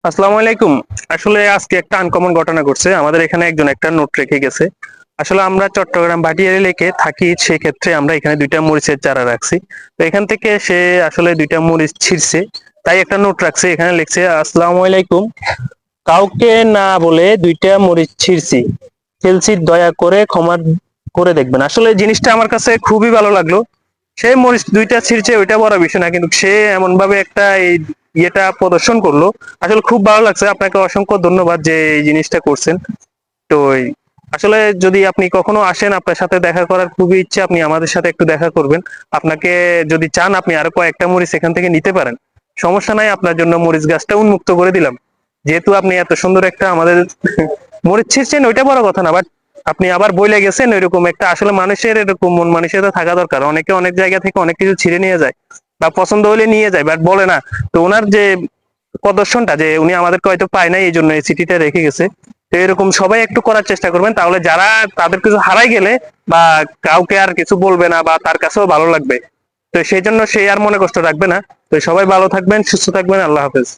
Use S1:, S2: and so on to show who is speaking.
S1: আসসালামু আলাইকুম। আসলে আজকে একটা আনকমন ঘটনা ঘটছে। আমাদের এখানে একজন একটা নোট রেখে গেছে। আসলে আমরা চট্টগ্রাম ভাটিয়ারী লেকে থাকি, সেক্ষেত্রে আমরা এখানে ২ টা মরিচের চারা রাখছি। তো এখান থেকে সে আসলে ২ টা মরিচ ছিঁড়ছে। তাই একটা নোট রাখছে। এখানে লিখছে, "আসসালামু আলাইকুম। কাউকে না বলে ২ টা মরিচ ছিঁড়ছি। ফেলছি, দয়া করে ক্ষমা করে দেখবেন।" আসলে জিনিসটা আমার কাছে খুবই ভালো লাগলো। সে মরিচ ২ টা ছিঁড়ছে ওইটা বড় বিষয় না। কিন্তু সে এমনভাবে একটা ইয়েটা প্রদর্শন করলো। আসলে খুব ভালো লাগছে। আপনাকে অসংখ্য ধন্যবাদ যে এই জিনিসটা করছেন। তো আসলে যদি আপনি কখনো আসেন, আপনার সাথে দেখা করার খুবই ইচ্ছা, আপনি আমাদের সাথে একটু দেখা করবেন। আপনাকে যদি চান আপনি আরো কয়েকটা মরিচ এখান থেকে নিতে পারেন। সমস্যা নাই, আপনার জন্য মরিচ গাছটা উন্মুক্ত করে দিলাম। যেহেতু আপনি এত সুন্দর একটা আমাদের মরিচ ছিঁড়ছেন ওইটা বড় কথা না, বাট আপনি আবার বইলে গেছেন এরকম একটা, আসলে মানুষের এরকম মন মানসিকতা থাকা দরকার। অনেকে অনেক জায়গা থেকে অনেক কিছু ছিঁড়ে নিয়ে যায় বা পছন্দ হলে নিয়ে যায়, বাট বলে না। তো ওনার যে প্রদর্শনটা, যে উনি আমাদেরকে হয়তো পায় নাই এই জন্য এই চিঠিটা রেখে গেছে। তো এরকম সবাই একটু করার চেষ্টা করবেন, তাহলে যারা তাদের কিছু হারাই গেলে বা কাউকে আর কিছু বলবে না বা তার কাছেও ভালো লাগবে। তো সেই জন্য সে আর মনে কষ্ট রাখবে না। তো সবাই ভালো থাকবেন, সুস্থ থাকবেন। আল্লাহ হাফেজ।